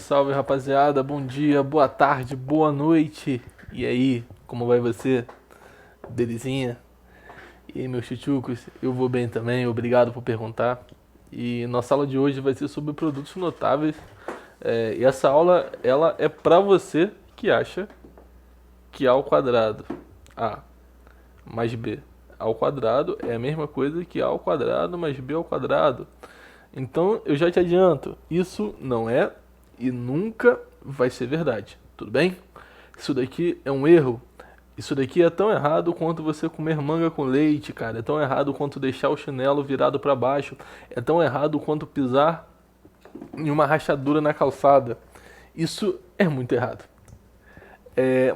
salve rapaziada, bom dia, boa tarde, boa noite. E aí, como vai você? Belezinha? E aí, meus chuchucos? Eu vou bem também, obrigado por perguntar. E nossa aula de hoje vai ser sobre produtos notáveis. E essa aula, ela é pra você que acha que A ao quadrado, A mais B ao quadrado é a mesma coisa que A ao quadrado mais B ao quadrado. Então eu já te adianto, isso não é e nunca vai ser verdade, tudo bem? Isso daqui é um erro. Isso daqui é tão errado quanto você comer manga com leite, cara. É tão errado quanto deixar o chinelo virado para baixo. É tão errado quanto pisar em uma rachadura na calçada. Isso é muito errado.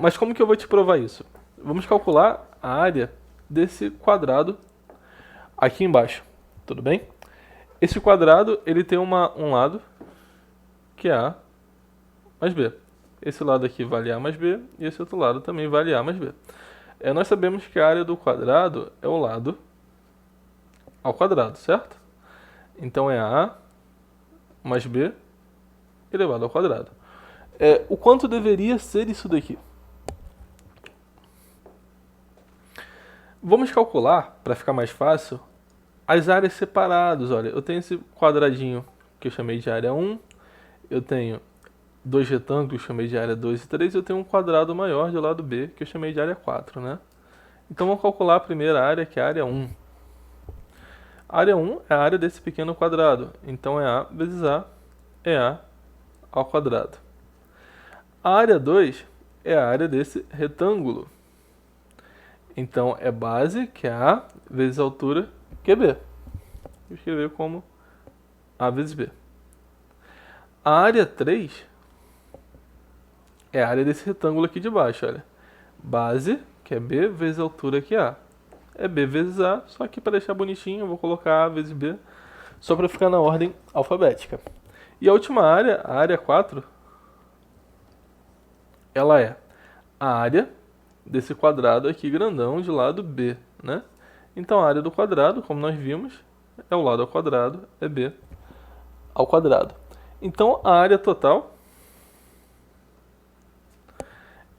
Mas como que eu vou te provar isso? Vamos calcular a área desse quadrado aqui embaixo, tudo bem? Esse quadrado, ele tem um lado, que é A mais B. Esse lado aqui vale A mais B, e esse outro lado também vale A mais B. Nós sabemos que a área do quadrado é o lado ao quadrado, certo? Então é A mais B elevado ao quadrado. O quanto deveria ser isso daqui? Vamos calcular, para ficar mais fácil, as áreas separadas. Olha, eu tenho esse quadradinho que eu chamei de área 1, eu tenho dois retângulos, chamei de área 2 e 3, e eu tenho um quadrado maior do lado B, que eu chamei de área 4, né? Então vamos calcular a primeira área, que é a área 1. A área 1 é a área desse pequeno quadrado, então é A vezes A, é A ao quadrado. A área 2 é a área desse retângulo, então é base, que é A, vezes altura, que é B. Vou escrever como A vezes B. A área 3 é a área desse retângulo aqui de baixo, olha. Base, que é B, vezes altura, que é A. É B vezes A, só que para deixar bonitinho eu vou colocar A vezes B, só para ficar na ordem alfabética. E a última área, a área 4, ela é a área desse quadrado aqui grandão de lado B, né? Então a área do quadrado, como nós vimos, é o lado ao quadrado, é B ao quadrado. Então a área total,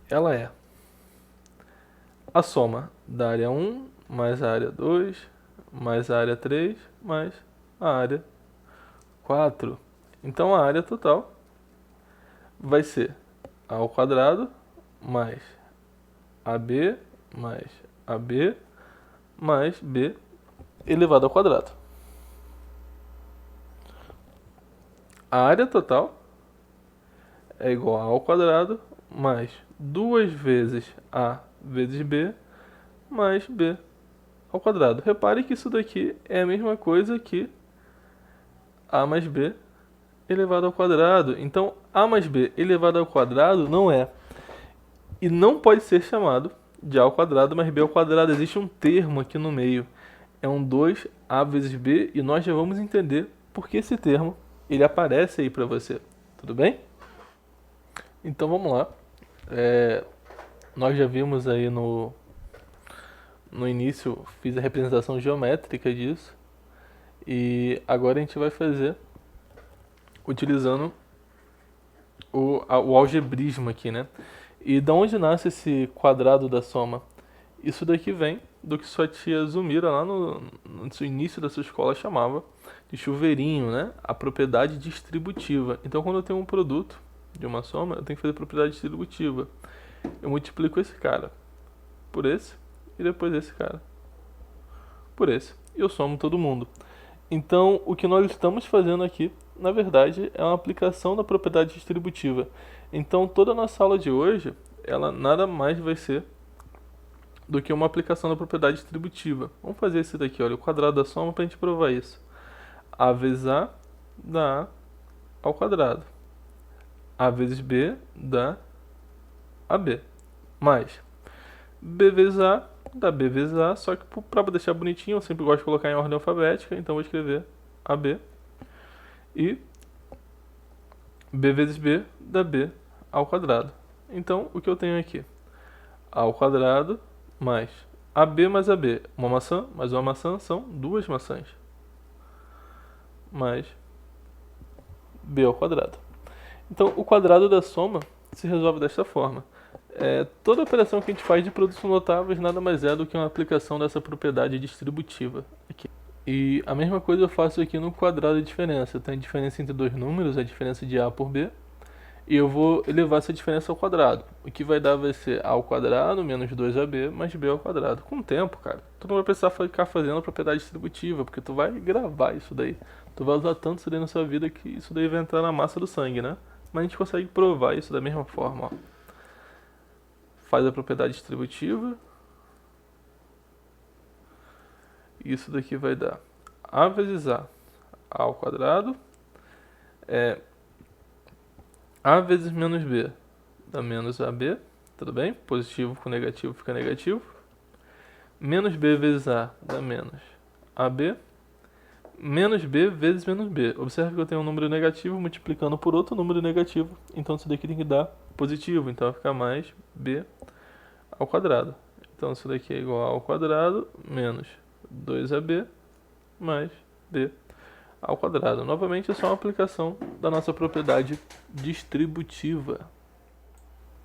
ela é a soma da área 1 mais a área 2 mais a área 3 mais a área 4. Então a área total vai ser A ao quadrado mais AB mais AB mais B elevado ao quadrado. A área total é igual a ao quadrado mais 2 vezes A vezes B mais B ao quadrado. Repare que isso daqui é a mesma coisa que A mais B elevado ao quadrado. Então, A mais B elevado ao quadrado não é e não pode ser chamado de A ao quadrado mais B ao quadrado. Existe um termo aqui no meio. É um 2A vezes B e nós já vamos entender por que esse termo ele aparece aí para você. Tudo bem? Então vamos lá. Nós já vimos aí no início, fiz a representação geométrica disso. E agora a gente vai fazer utilizando o algebrismo aqui, né? E da onde nasce esse quadrado da soma? Isso daqui vem do que sua tia Zumira lá no início da sua escola chamava de chuveirinho, né? A propriedade distributiva. Então quando eu tenho um produto de uma soma, eu tenho que fazer propriedade distributiva. Eu multiplico esse cara por esse e depois esse cara por esse. E eu somo todo mundo. Então, o que nós estamos fazendo aqui, na verdade, é uma aplicação da propriedade distributiva. Então, toda a nossa aula de hoje, ela nada mais vai ser do que uma aplicação da propriedade distributiva. Vamos fazer esse daqui, olha, o quadrado da soma para a gente provar isso. A vezes A dá A ao quadrado. A vezes B dá AB. Mais B vezes A dá B vezes A, só que para deixar bonitinho, eu sempre gosto de colocar em ordem alfabética, então vou escrever AB. E B vezes B dá B ao quadrado. Então, o que eu tenho aqui? A ao quadrado mais AB mais AB. Uma maçã mais uma maçã são duas maçãs. Mais B ao quadrado. Então, o quadrado da soma se resolve desta forma. Toda operação que a gente faz de produtos notáveis nada mais é do que uma aplicação dessa propriedade distributiva aqui. E a mesma coisa eu faço aqui no quadrado de diferença. Tem a diferença entre dois números, a diferença de A por B, e eu vou elevar essa diferença ao quadrado. O que vai dar vai ser A ao quadrado menos 2AB mais B ao quadrado. Com o tempo, cara, tu não vai precisar ficar fazendo a propriedade distributiva, porque tu vai gravar isso daí. Tu vai usar tanto isso daí na sua vida que isso daí vai entrar na massa do sangue, né? Mas a gente consegue provar isso da mesma forma, ó. Faz a propriedade distributiva. Isso daqui vai dar A vezes A ao quadrado. A vezes menos B dá menos AB, tudo bem? Positivo com negativo fica negativo. Menos B vezes A dá menos AB. Menos B vezes menos B. Observe que eu tenho um número negativo multiplicando por outro número negativo. Então isso daqui tem que dar positivo. Então vai ficar mais B ao quadrado. Então isso daqui é igual a ao quadrado menos 2AB mais B ao quadrado. Novamente é só uma aplicação da nossa propriedade distributiva.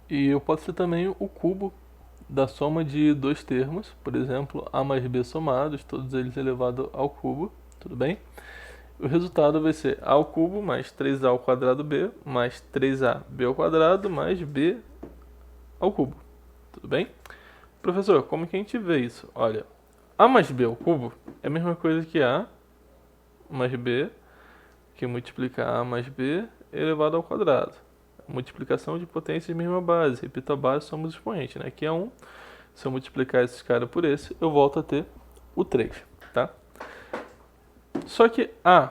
E eu posso ter também o cubo da soma de dois termos, por exemplo, A mais B somados, todos eles elevado ao cubo, tudo bem? O resultado vai ser A ao cubo mais 3A ao quadrado B mais 3AB ao quadrado mais B ao cubo, tudo bem? Professor, como que a gente vê isso? Olha, A mais B ao cubo é a mesma coisa que A mais B, que multiplica A mais B elevado ao quadrado. Multiplicação de potências de mesma base. Repito a base, somos expoentes, né? Aqui é 1. Se eu multiplicar esses caras por esse, eu volto a ter o 3, tá? Só que A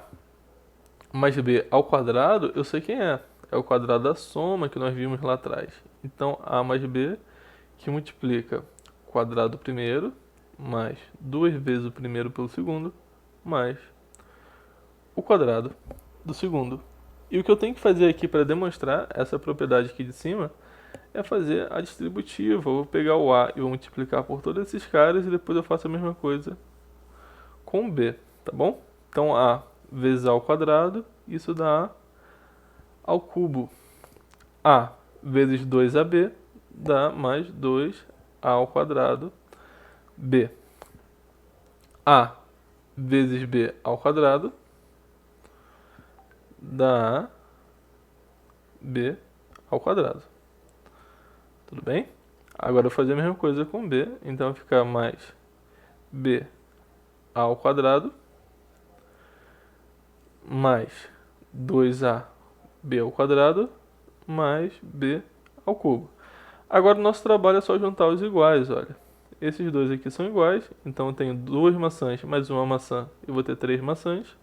mais B ao quadrado, eu sei quem é. É o quadrado da soma que nós vimos lá atrás. Então, A mais B, que multiplica o quadrado do primeiro, mais 2 vezes o primeiro pelo segundo, mais o quadrado do segundo. E o que eu tenho que fazer aqui para demonstrar essa propriedade aqui de cima é fazer a distributiva. Eu vou pegar o A e vou multiplicar por todos esses caras e depois eu faço a mesma coisa com o B, tá bom? Então A vezes A ao quadrado, isso dá A ao cubo. A vezes 2AB dá mais 2A ao quadrado B. A vezes B ao quadrado dá B ao quadrado. Tudo bem? Agora eu vou fazer a mesma coisa com B, então vai ficar mais B ao quadrado mais 2AB ao quadrado mais B ao cubo. Agora o nosso trabalho é só juntar os iguais, olha. Esses dois aqui são iguais, então eu tenho duas maçãs mais uma maçã, eu vou ter 3 maçãs.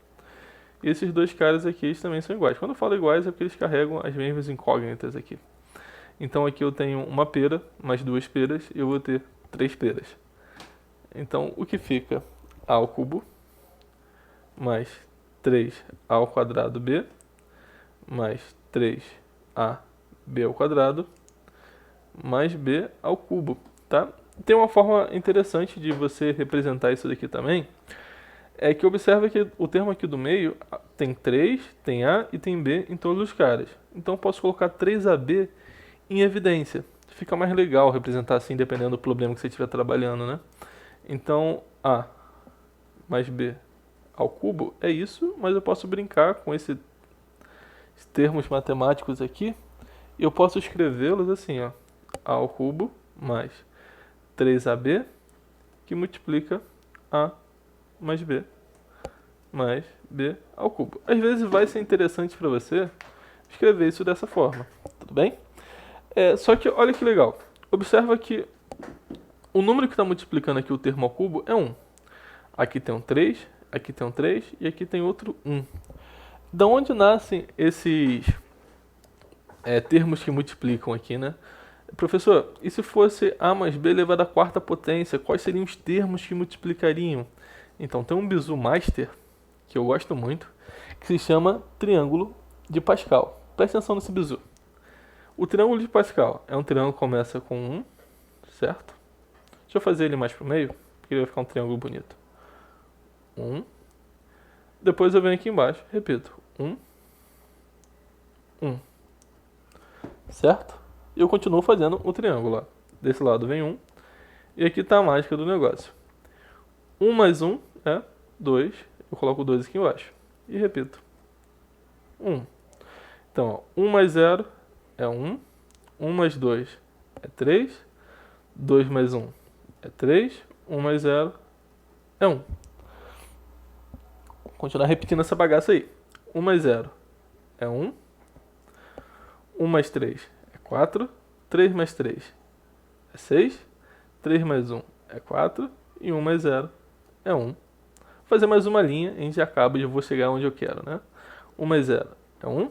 E esses dois caras aqui eles também são iguais. Quando eu falo iguais é porque eles carregam as mesmas incógnitas aqui. Então aqui eu tenho uma pera mais 2 peras e eu vou ter 3 peras. Então o que fica? A ao cubo mais 3A ao quadrado B mais 3AB ao quadrado mais B ao cubo, tá? Tem uma forma interessante de você representar isso daqui também, é que observa que o termo aqui do meio tem 3, tem A e tem B em todos os caras. Então eu posso colocar 3AB em evidência. Fica mais legal representar assim, dependendo do problema que você estiver trabalhando, né? Então, A mais B ao cubo é isso, mas eu posso brincar com esses termos matemáticos aqui. E eu posso escrevê-los assim, ó. A ao cubo mais 3AB, que multiplica A mais B mais B ao cubo. Às vezes vai ser interessante para você escrever isso dessa forma, tudo bem? Só que olha que legal. Observa que o número que está multiplicando aqui o termo ao cubo é 1. Aqui tem um 3, aqui tem um 3 e aqui tem outro 1. Da onde nascem esses termos que multiplicam aqui, né? Professor, e se fosse A mais B elevado à quarta potência, quais seriam os termos que multiplicariam? Então, tem um bizu master, que eu gosto muito, que se chama triângulo de Pascal. Presta atenção nesse bizu. O triângulo de Pascal é um triângulo que começa com 1, certo? Deixa eu fazer ele mais pro meio, porque ele vai ficar um triângulo bonito. 1. Depois eu venho aqui embaixo, repito. 1, 1. certo? E eu continuo fazendo o triângulo, ó. Desse lado vem 1, e aqui está a mágica do negócio. 1 mais 1 é 2, eu coloco 2 aqui embaixo, e repito. 1. Então, ó, 1 mais 0 é 1, 1 mais 2 é 3, 2 mais 1 é 3, 1 mais 0 é 1. Vou continuar repetindo essa bagaça aí. 1 mais 0 é 1, 1 mais 3 é 4, 3 mais 3 é 6, 3 mais 1 é 4 e 1 mais 0 é 1. Vou fazer mais uma linha e a gente acaba e eu vou chegar onde eu quero, né? 1 mais 0 é 1,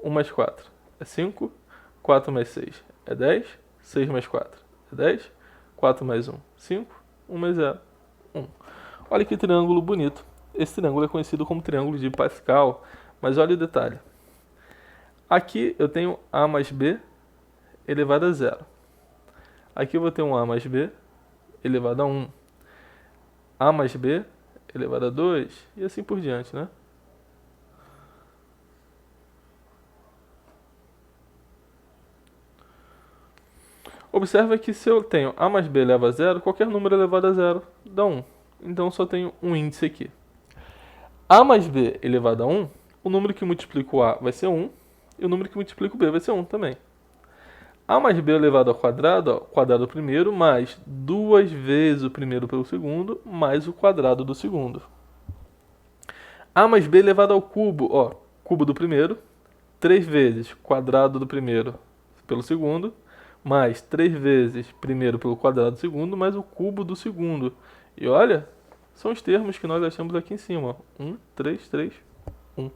1 mais 4 é 5, 4 mais 6 é 10, 6 mais 4 é 10, 4 mais 1, 5, 1 mais 0, 1. Olha que triângulo bonito. Esse triângulo é conhecido como triângulo de Pascal, mas olha o detalhe. Aqui eu tenho A mais B elevado a 0. Aqui eu vou ter um A mais B elevado a 1. A mais B elevado a 2 e assim por diante, né? Observa que se eu tenho A mais B elevado a 0, qualquer número elevado a 0 dá 1. Então eu só tenho um índice aqui. A mais B elevado a 1, o número que multiplica o A vai ser 1, e o número que multiplica o B vai ser 1 também. A mais B elevado ao quadrado, ó, quadrado do primeiro, mais 2 vezes o primeiro pelo segundo, mais o quadrado do segundo. A mais B elevado ao cubo, ó, cubo do primeiro, 3 vezes quadrado do primeiro pelo segundo, mais 3 vezes primeiro pelo quadrado do segundo, mais o cubo do segundo. E olha, são os termos que nós achamos aqui em cima, ó. 1, 3, 3, 1.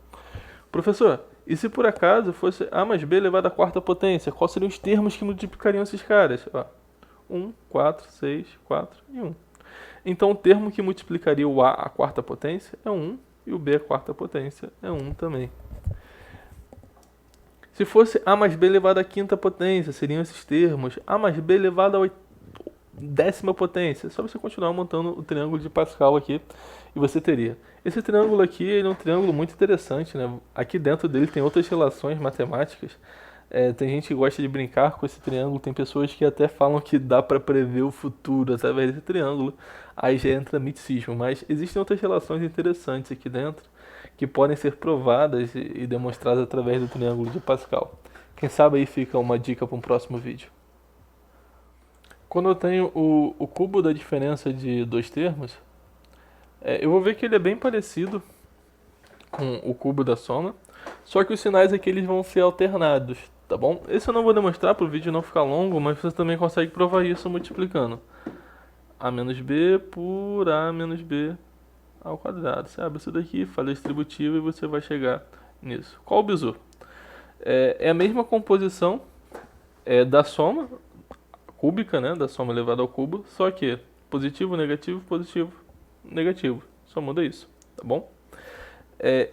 Professor, e se por acaso fosse A mais B elevado à quarta potência, quais seriam os termos que multiplicariam esses caras? Ó, 1, 4, 6, 4 e 1. Então o termo que multiplicaria o A à quarta potência é 1 e o B à quarta potência é 1 também. Se fosse A mais B elevado à quinta potência, seriam esses termos. A mais B elevado à décima potência. Só você continuar montando o triângulo de Pascal aqui e você teria. Esse triângulo aqui ele é um triângulo muito interessante, né? Aqui dentro dele tem outras relações matemáticas. Tem gente que gosta de brincar com esse triângulo, tem pessoas que até falam que dá para prever o futuro através desse triângulo. Aí já entra miticismo, mas existem outras relações interessantes aqui dentro que podem ser provadas e demonstradas através do triângulo de Pascal. Quem sabe aí fica uma dica para um próximo vídeo. Quando eu tenho o cubo da diferença de dois termos, eu vou ver que ele é bem parecido com o cubo da soma, só que os sinais aqui eles vão ser alternados, tá bom? Esse eu não vou demonstrar para o vídeo não ficar longo, mas você também consegue provar isso multiplicando A menos B por A menos B ao quadrado. Você abre isso daqui, faz a distributiva e você vai chegar nisso. Qual o bizu? É a mesma composição da soma cúbica, né, da soma elevada ao cubo, só que positivo, negativo, negativo. Só muda isso, tá bom?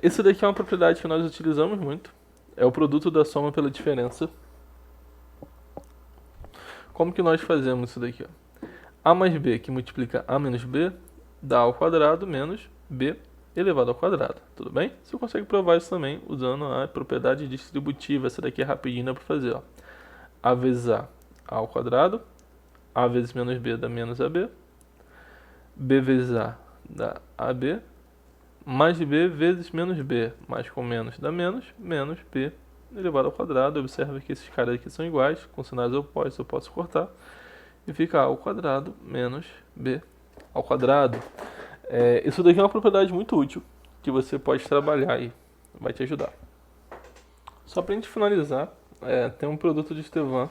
Esse daqui é uma propriedade que nós utilizamos muito. É o produto da soma pela diferença. Como que nós fazemos isso daqui? Ó? A mais B, que multiplica A menos B, dá ao quadrado menos B elevado ao quadrado. Tudo bem? Você consegue provar isso também usando a propriedade distributiva. Essa daqui é rapidinho, dá para fazer. Ó. A vezes A ao quadrado, A vezes menos B dá menos AB, B vezes A dá AB, mais B vezes menos B, mais com menos dá menos B elevado ao quadrado. Observe que esses caras aqui são iguais, com sinais opostos eu posso cortar, e fica A ao quadrado menos B ao quadrado. Isso daqui é uma propriedade muito útil, que você pode trabalhar e vai te ajudar. Só para a gente finalizar, tem um produto de Estevan.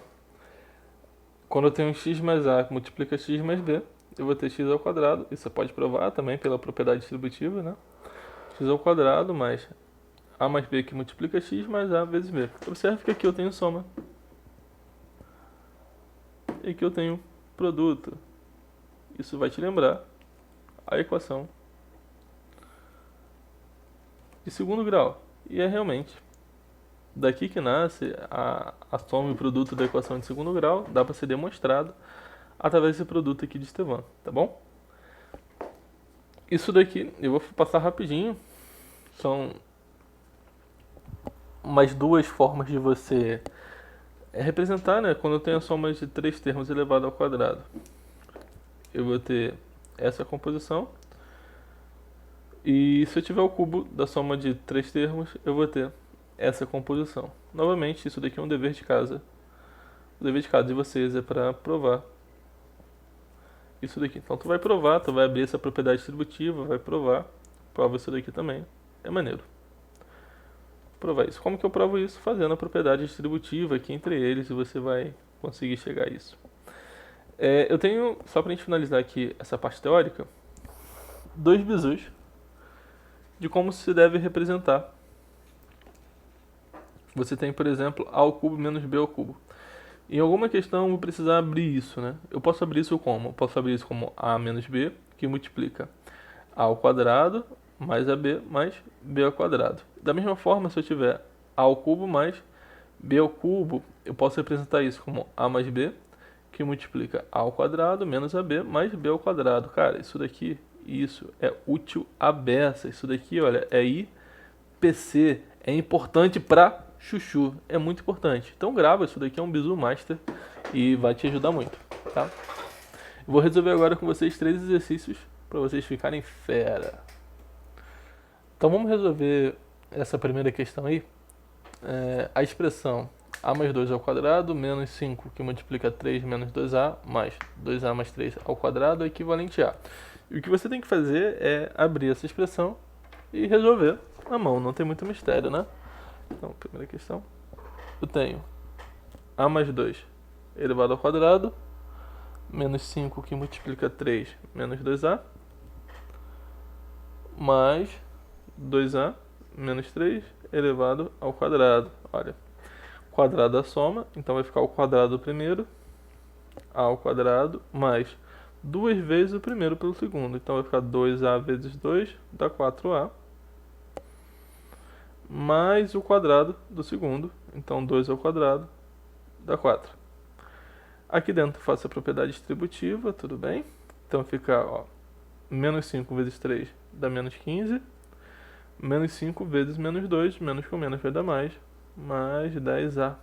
Quando eu tenho x mais a que multiplica x mais b, eu vou ter x ao quadrado. Isso você pode provar também pela propriedade distributiva, né? X ao quadrado mais a mais b que multiplica x mais a vezes b. Observe que aqui eu tenho soma. E aqui eu tenho produto. Isso vai te lembrar a equação de segundo grau. E é realmente daqui que nasce a soma e o produto da equação de segundo grau. Dá para ser demonstrado através desse produto aqui de Estevan, tá bom? Isso daqui eu vou passar rapidinho. São mais duas formas de você é representar, né, quando eu tenho a soma de três termos elevado ao quadrado. Eu vou ter essa composição. E se eu tiver o cubo da soma de três termos, eu vou ter essa composição. Novamente, isso daqui é um dever de casa. O dever de casa de vocês é para provar isso daqui. Então tu vai provar, tu vai abrir essa propriedade distributiva, vai provar. Prova isso daqui também. É maneiro. Provar isso. Como que eu provo isso? Fazendo a propriedade distributiva aqui entre eles e você vai conseguir chegar a isso. Eu tenho, só pra gente finalizar aqui essa parte teórica, dois bizus de como se deve representar. Você tem, por exemplo, a ao cubo menos b ao cubo. Em alguma questão eu vou precisar abrir isso, né? Eu posso abrir isso como? Eu posso abrir isso como a menos b, que multiplica a ao quadrado mais ab mais b ao quadrado. Da mesma forma, se eu tiver a ao cubo mais b ao cubo, eu posso representar isso como a mais b, que multiplica a ao quadrado menos ab mais b ao quadrado. Cara, isso daqui, isso é útil à beça. Isso daqui, olha, é IPC, é importante pra chuchu, é muito importante. Então grava, isso daqui é um bizu master e vai te ajudar muito, tá? Eu vou resolver agora com vocês 3 exercícios para vocês ficarem fera. Então vamos resolver essa primeira questão aí. A expressão a mais 2 ao quadrado menos 5 que multiplica 3 menos 2a mais 2a mais 3 ao quadrado é equivalente a. E o que você tem que fazer é abrir essa expressão e resolver na mão, não tem muito mistério, né? Então, primeira questão. Eu tenho a mais 2 elevado ao quadrado menos 5 que multiplica 3 menos 2a mais 2a menos 3 elevado ao quadrado. Olha, quadrado da soma, então vai ficar o quadrado do primeiro, a ao quadrado, mais duas vezes o primeiro pelo segundo. Então vai ficar 2a vezes 2 dá 4a, mais o quadrado do segundo, então 2 ao quadrado dá 4. Aqui dentro eu faço a propriedade distributiva, tudo bem? Então fica, ó, menos 5 vezes 3 dá menos 15, menos 5 vezes menos 2, menos com menos vai dar mais 10a.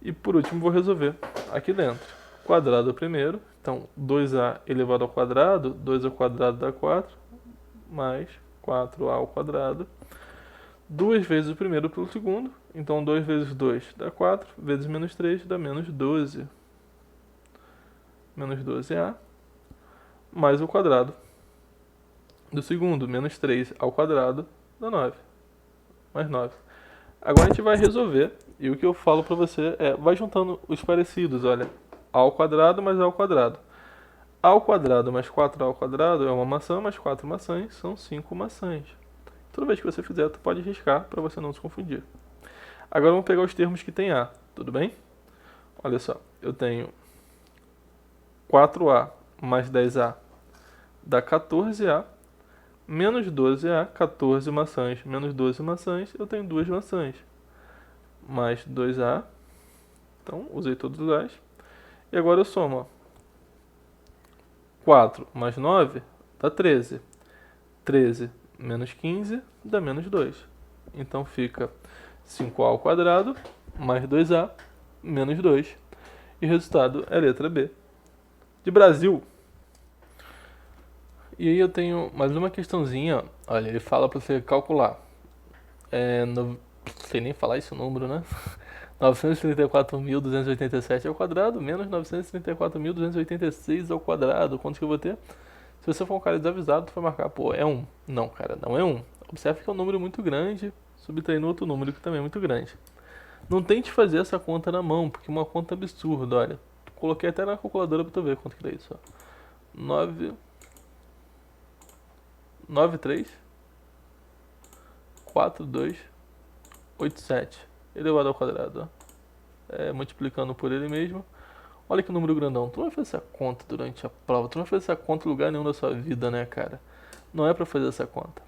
E por último vou resolver aqui dentro. Quadrado primeiro, então 2a elevado ao quadrado, 2 ao quadrado dá 4, mais 4a ao quadrado. 2 vezes o primeiro pelo segundo, então 2 vezes 2 dá 4, vezes menos 3 dá menos 12. Menos 12a, mais o quadrado do segundo, menos 3 ao quadrado dá 9, mais 9. Agora a gente vai resolver, e o que eu falo pra você é, vai juntando os parecidos, olha, a ao quadrado mais a ao quadrado. A ao quadrado mais 4a ao quadrado é uma maçã, mais 4 maçãs são 5 maçãs. Toda vez que você fizer, tu pode riscar para você não se confundir. Agora vamos pegar os termos que tem a, tudo bem? Olha só, eu tenho 4a mais 10a dá 14a, menos 12a, 14 maçãs, menos 12 maçãs, eu tenho 2 maçãs, mais 2a, então usei todos os a's, e agora eu somo, ó, 4 mais 9 dá 13, 13 menos 15 dá menos 2. Então fica 5a ao quadrado mais 2a menos 2. E o resultado é a letra B. De Brasil. E aí eu tenho mais uma questãozinha. Olha, ele fala para você calcular. Não sei nem falar esse número, né? 934.287 ao quadrado menos 934.286 ao quadrado. Quanto que eu vou ter? Se você for um cara desavisado, tu vai marcar, pô, é 1. Não, cara, não é 1. Observe que é um número muito grande, subtraindo outro número que também é muito grande. Não tente fazer essa conta na mão, porque é uma conta absurda, olha. Coloquei até na calculadora pra tu ver quanto que dá isso, ó. 93 4287 elevado ao quadrado, ó. Multiplicando por ele mesmo. Olha que número grandão. Tu não vai fazer essa conta durante a prova. Tu não vai fazer essa conta em lugar nenhum da sua vida, né, cara? Não é pra fazer essa conta.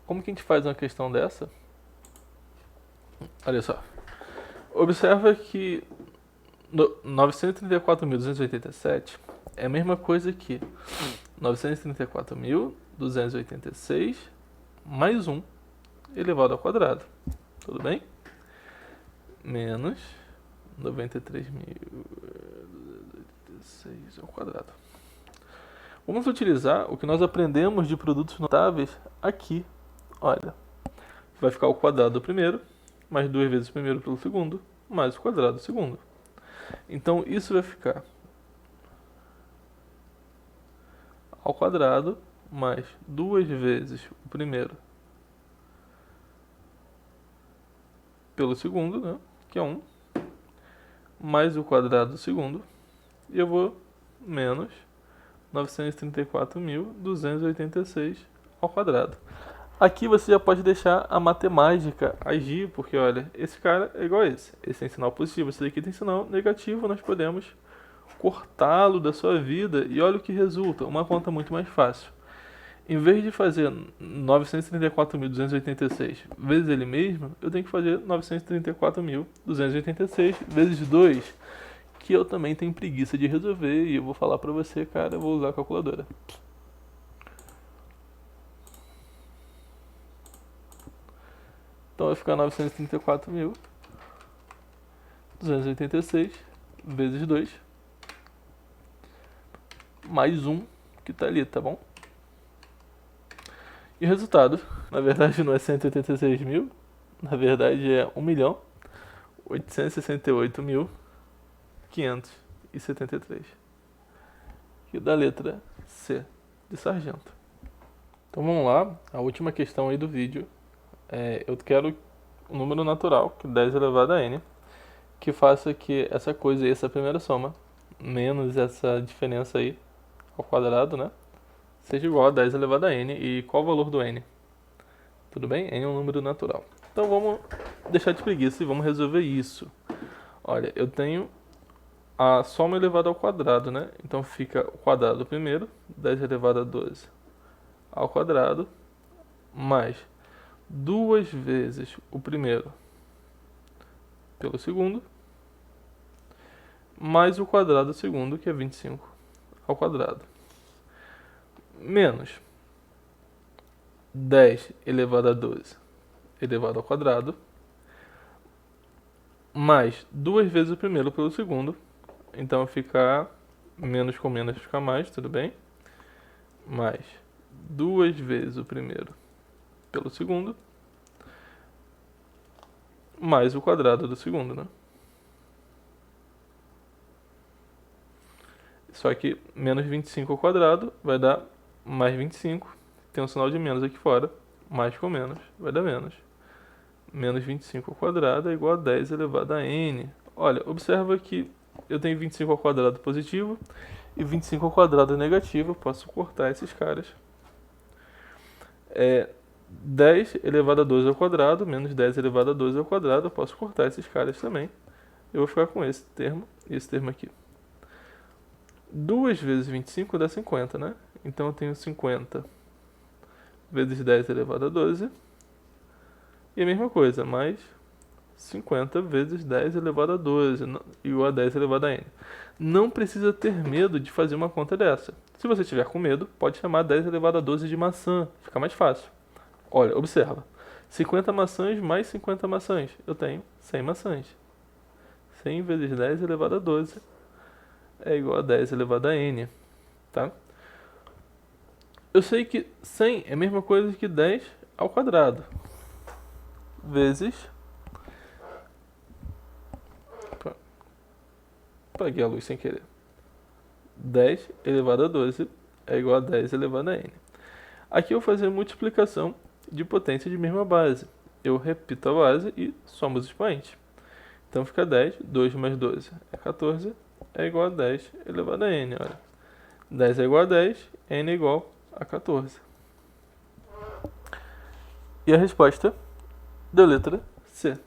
Como que a gente faz uma questão dessa? Olha só. Observa que 934.287 é a mesma coisa que 934.286 mais 1 elevado ao quadrado. Tudo bem? Menos 93.286 ao quadrado. Vamos utilizar o que nós aprendemos de produtos notáveis aqui. Olha, vai ficar o quadrado do primeiro, mais 2 vezes o primeiro pelo segundo, mais o quadrado do segundo. Então, isso vai ficar ao quadrado, mais 2 vezes o primeiro pelo segundo, né, que é 1, mais o quadrado do segundo, e eu vou menos 934.286 ao quadrado. Aqui você já pode deixar a matemática agir, porque olha, esse cara é igual a esse. Esse tem sinal positivo, esse daqui tem sinal negativo, nós podemos cortá-lo da sua vida e olha o que resulta, uma conta muito mais fácil. Em vez de fazer 934.286 vezes ele mesmo, eu tenho que fazer 934.286 vezes 2, que eu também tenho preguiça de resolver e eu vou falar pra você, cara, eu vou usar a calculadora. Então vai ficar 934.286 vezes 2, mais 1 que tá ali, tá bom? E o resultado, na verdade não é 186 mil, na verdade é 1.868.573. E da letra C, de sargento. Então vamos lá, a última questão aí do vídeo. Eu quero um número natural, que é 10 elevado a n, que faça que essa coisa aí, essa primeira soma, menos essa diferença aí, ao quadrado, né, seja igual a 10 elevado a n. E qual o valor do n? Tudo bem? N é um número natural. Então vamos deixar de preguiça e vamos resolver isso. Olha, eu tenho a soma elevada ao quadrado, né? Então fica o quadrado do primeiro, 10 elevado a 12 ao quadrado, mais 2 vezes o primeiro pelo segundo, mais o quadrado do segundo, que é 25 ao quadrado, menos 10 elevado a 12 elevado ao quadrado, mais 2 vezes o primeiro pelo segundo, então fica menos com menos fica mais, tudo bem? Mais 2 vezes o primeiro pelo segundo, mais o quadrado do segundo, né? Só que menos 25 ao quadrado vai dar mais 25. Tem um sinal de menos aqui fora. Mais com menos vai dar menos. Menos 25 ao quadrado é igual a 10 elevado a n. Olha, observa que eu tenho 25 ao quadrado positivo e 25 ao quadrado negativo. Eu posso cortar esses caras. 10 elevado a 12 ao quadrado, menos 10 elevado a 12 ao quadrado. Eu posso cortar esses caras também. Eu vou ficar com esse termo e esse termo aqui. 2 vezes 25 dá 50, né? Então eu tenho 50 vezes 10 elevado a 12. E a mesma coisa, mais 50 vezes 10 elevado a 12, igual a 10 elevado a n. Não precisa ter medo de fazer uma conta dessa. Se você tiver com medo, pode chamar 10 elevado a 12 de maçã, fica mais fácil. Olha, observa. 50 maçãs mais 50 maçãs. Eu tenho 100 maçãs. 100 vezes 10 elevado a 12 é igual a 10 elevado a n, tá? Eu sei que 100 é a mesma coisa que 10 ao quadrado, vezes... Apaguei a luz sem querer. 10 elevado a 12 é igual a 10 elevado a n. Aqui eu vou fazer multiplicação de potência de mesma base. Eu repito a base e somo os expoentes. Então fica 10, 2 mais 12 é 14, é igual a 10 elevado a n. Olha. 10 é igual a 10, n é igual a 14. E a resposta deu letra C.